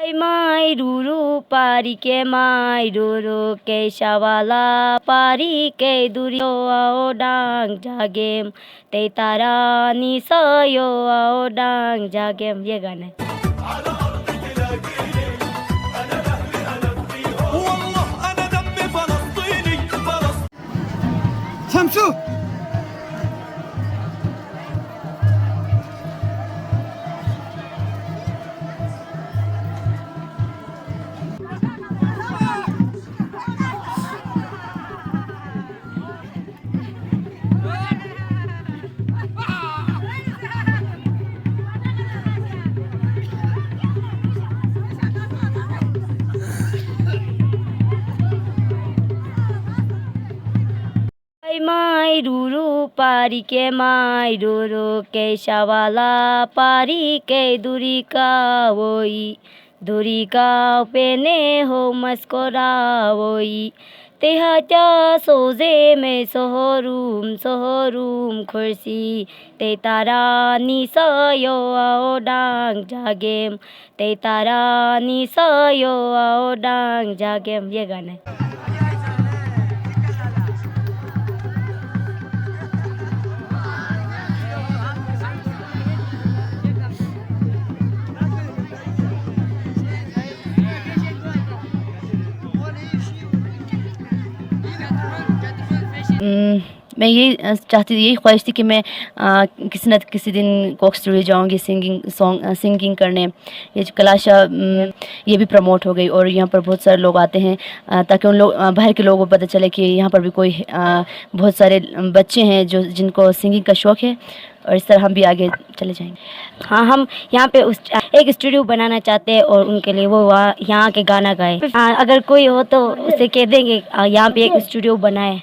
माई रूरू पारी के माई रूरू के शावाला पारी के दुरियो आओ डांग जागेम ते तारा निसयो आओ डांग जागेम। ये गाना है। शमसू माई रूरू पारी के माई रूरू के शावाला पारी के दूरी का वोई दूरी का पेने हो मस्कोरा वोई तेहाचा सोजे में सोहरूम खुर्सी ते तारा निसयो आओ डांग जागेम ते तारा निसयो आओ डांग जागेम। ये गाना है। मैं यही चाहती थी, यही ख्वाहिश थी कि मैं किसी न किसी दिन कोक स्टूडियो जाऊँगी सिंगिंग करने। ये जो कलाशा ये भी प्रमोट हो गई और यहाँ पर बहुत सारे लोग आते हैं ताकि उन लोग बाहर के लोगों को पता चले कि यहाँ पर भी कोई बहुत सारे बच्चे हैं जो जिनको सिंगिंग का शौक़ है और इस तरह हम भी आगे चले जाएंगे। हाँ, हम यहाँ पे एक स्टूडियो बनाना चाहते हैं और उनके लिए वो यहाँ के गाना गाए। अगर कोई हो तो उसे कह देंगे यहाँ पे एक स्टूडियो बनाए।